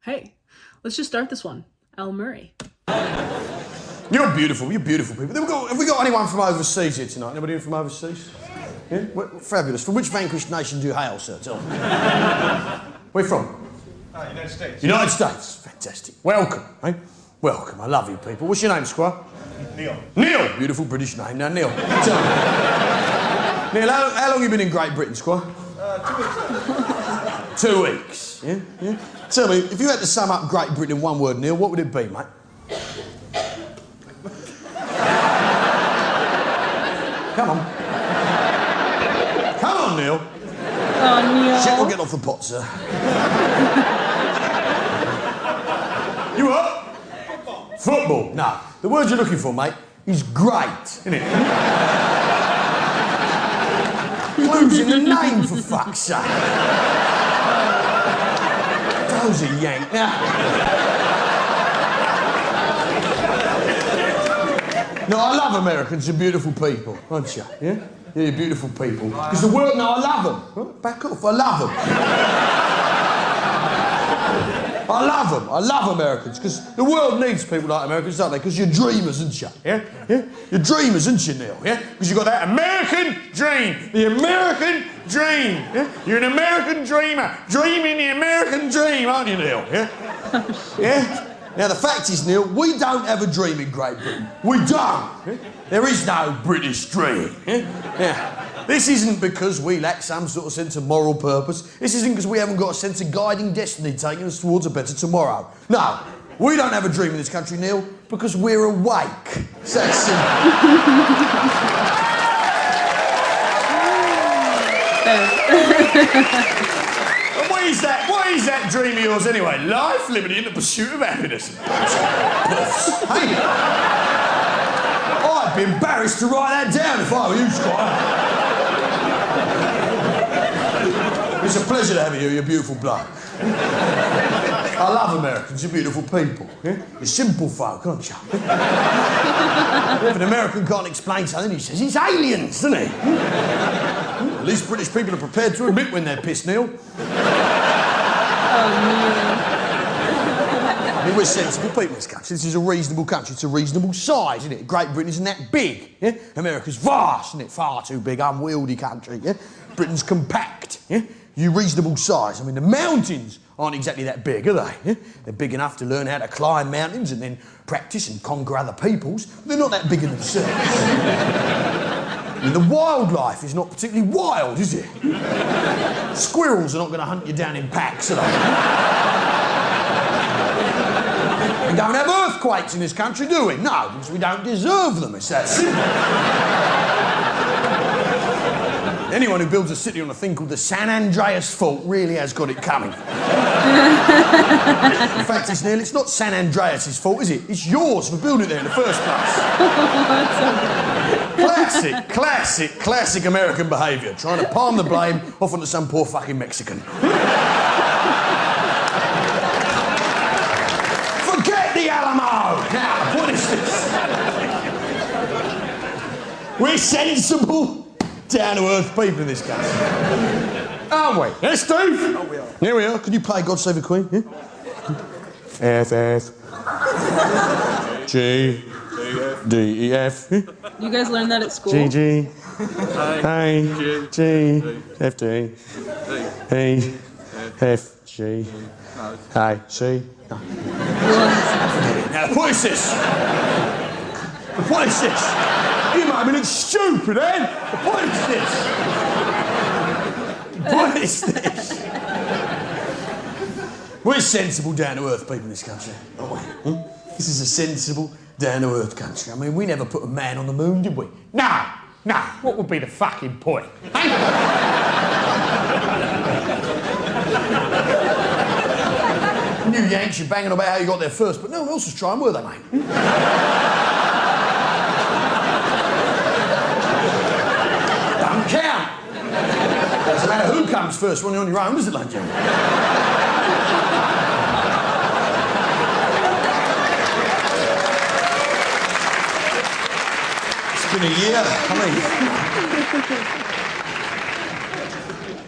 Hey, let's just start this one. Al Murray. You're beautiful people. Have we got anyone from overseas here tonight? Anybody from overseas? Yeah? Fabulous. From which vanquished nation do you hail, sir? Tell me. Where you from? United States. United States. Fantastic. Welcome, eh? Welcome. I love you people. What's your name, Squire? Neil. Neil! Beautiful British name. Now, Neil, tell me. Neil, how long have you been in Great Britain, Squire? 2 weeks. 2 weeks, yeah? Tell me, if you had to sum up Great Britain in one word, Neil, what would it be, mate? Come on. Come on, Neil. Oh, Neil. Shit, we'll get off the pot, sir. You what? Football. Football? No. The word you're looking for, mate, is great, isn't it? Clues in the name, for fuck's sake. Those are yank. Now, no, I love Americans. You're beautiful people, aren't you? Yeah? Yeah, you're beautiful people. Because the world, no, I love them. Back off, I love them. I love them. I love Americans because the world needs people like Americans, don't they? Because you're dreamers, aren't you? Yeah? Yeah? You're dreamers, aren't you, Neil? Yeah? Because you've got that American dream. The American dream. Yeah? You're an American dreamer. Dreaming the American dream, aren't you, Neil? Yeah? Yeah? Now, the fact is, Neil, we don't have a dream in Great Britain. We don't. Yeah? There is no British dream. Yeah? Yeah. This isn't because we lack some sort of sense of moral purpose. This isn't because we haven't got a sense of guiding destiny taking us towards a better tomorrow. No, we don't have a dream in this country, Neil, because we're awake. It's that simple. And what is that dream of yours anyway? Life, liberty, and the pursuit of happiness. Hey, I'd be embarrassed to write that down if I were you, Squire. It's a pleasure to have you. You're a beautiful bloke. I love Americans. You're beautiful people. Yeah? You're simple folk, aren't you? If an American can't explain something, he says it's aliens, doesn't he? At least British people are prepared to admit when they're pissed, Neil. I mean, we're sensible people in this country. This is a reasonable country. It's a reasonable size, isn't it? Great Britain isn't that big. Yeah? America's vast, isn't it? Far too big, unwieldy country. Yeah? Britain's compact. Yeah? You reasonable size. I mean, the mountains aren't exactly that big, are they? Yeah? They're big enough to learn how to climb mountains and then practice and conquer other peoples. They're not that big in themselves. I mean, the wildlife is not particularly wild, is it? Squirrels are not going to hunt you down in packs, are they? We don't have earthquakes in this country, do we? No, because we don't deserve them. It's that simple. Anyone who builds a city on a thing called the San Andreas Fault really has got it coming. In fact, it's Neil, it's not San Andreas' fault, is it? It's yours for building it there in the first place. Classic American behaviour, trying to palm the blame off onto some poor fucking Mexican. Forget the Alamo! Now, what is this? We're sensible, down-to-earth people in this country. Aren't we? Yes, Steve? Oh, we are. Here we are. Can you play God Save the Queen? Yeah? F, F. G. D, E, F. You guys learned that at school? G, G. A, G. F, D. E, F, G. A, C. No. Now, what is this? What is this? You might be looking stupid, eh? What is this? What is this? We're sensible, down-to-earth people in this country, aren't we? Hmm? This is a sensible, down-to-earth country. I mean, we never put a man on the moon, did we? No. What would be the fucking point? Hey? You Yanks, you're banging about how you got there first, but no one else was trying, were they, mate? Don't count. Doesn't matter who comes first when you're on your own, does it, like, Jim? It's been a year. I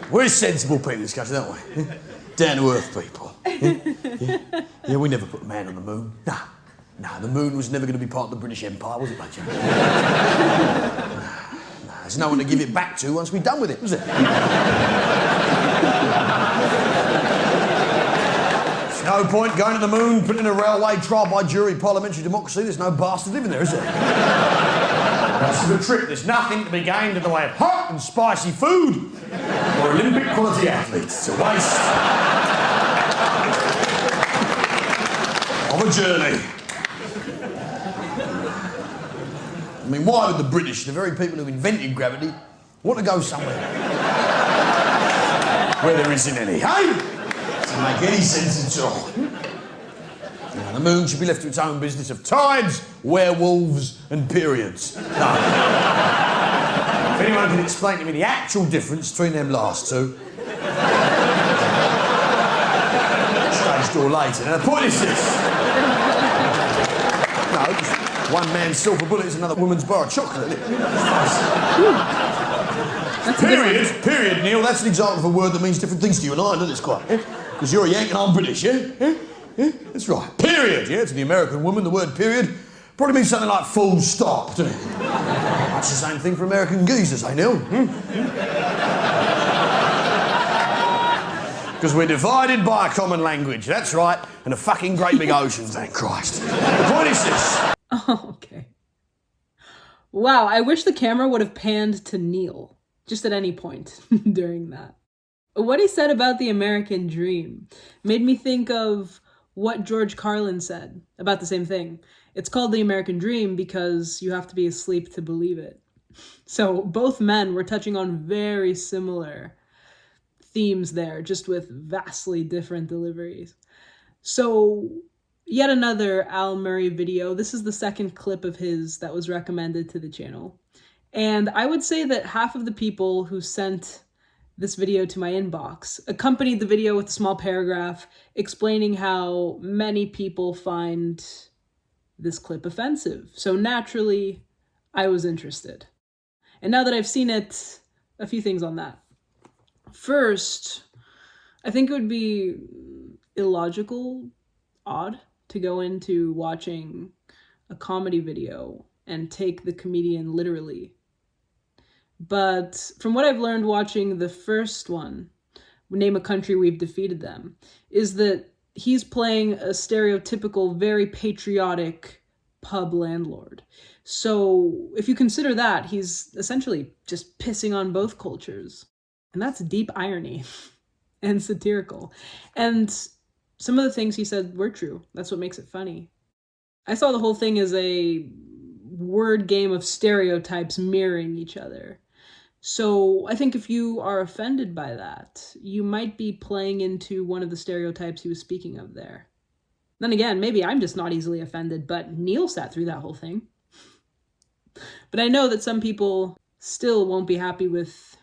mean, we're sensible people in this country, aren't we? Down-to-earth people. Yeah, we never put a man on the moon. Nah, the moon was never going to be part of the British Empire, was it, mate? There's no one to give it back to once we're done with it, was there? There's no point going to the moon, putting in a railway, trial by jury, parliamentary democracy. There's no bastard living there, is there? This is a trip. There's nothing to be gained in the way of hot and spicy food or Olympic quality athletes. It's a waste of a journey. I mean, why would the British, the very people who invented gravity, want to go somewhere where there isn't any, hey? Doesn't make any sense at all. The moon should be left to its own business of tides, werewolves, and periods. No. If anyone can explain to me the actual difference between them last two, stage door later. Now, the point is this. No, just one man's silver bullet is another woman's bar of chocolate. Period, Neil. That's an example of a word that means different things to you and I, isn't it, Squire? Because you're a Yank and I'm British, yeah? Yeah, that's right. Period, yeah? To the American woman, the word period probably means something like full stop, doesn't it? That's the same thing for American geezers, eh, Neil? Because we're divided by a common language, that's right, and a fucking great big ocean, thank Christ. The point is this. Oh, okay. Wow, I wish the camera would have panned to Niel, just at any point during that. What he said about the American dream made me think of what George Carlin said about the same thing. It's called the American dream because you have to be asleep to believe it. So both men were touching on very similar themes there, just with vastly different deliveries. So yet another Al Murray video. This is the second clip of his that was recommended to the channel. And I would say that half of the people who sent this video to my inbox accompanied the video with a small paragraph explaining how many people find this clip offensive. So naturally, I was interested. And now that I've seen it, a few things on that. First, I think it would be illogical, odd, to go into watching a comedy video and take the comedian literally. But from what I've learned watching the first one, Name a Country We've Defeated Them, is that he's playing a stereotypical, very patriotic pub landlord. So if you consider that, he's essentially just pissing on both cultures. And that's deep irony and satirical. And some of the things he said were true. That's what makes it funny. I saw the whole thing as a word game of stereotypes mirroring each other. So I think if you are offended by that, you might be playing into one of the stereotypes he was speaking of there. Then again, maybe I'm just not easily offended, but Niel sat through that whole thing. But I know that some people still won't be happy with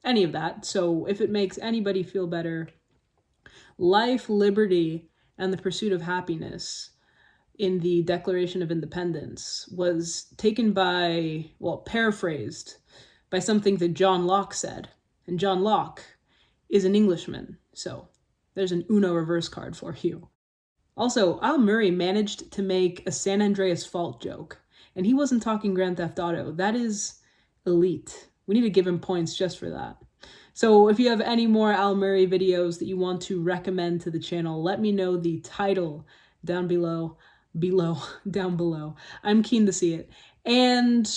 any of that. So if it makes anybody feel better, life, liberty, and the pursuit of happiness in the Declaration of Independence was taken by, well, paraphrased by something that John Locke said. And John Locke is an Englishman, so there's an Uno reverse card for you. Also, Al Murray managed to make a San Andreas Fault joke, and he wasn't talking Grand Theft Auto. That is elite. We need to give him points just for that. So if you have any more Al Murray videos that you want to recommend to the channel, let me know the title down below. Down below. I'm keen to see it. And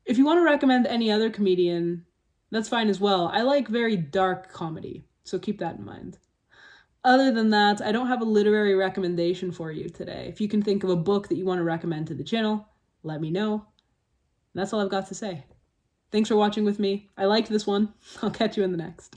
if you want to recommend any other comedian, that's fine as well. I like very dark comedy, so keep that in mind. Other than that, I don't have a literary recommendation for you today. If you can think of a book that you want to recommend to the channel, let me know. And that's all I've got to say. Thanks for watching with me. I liked this one. I'll catch you in the next.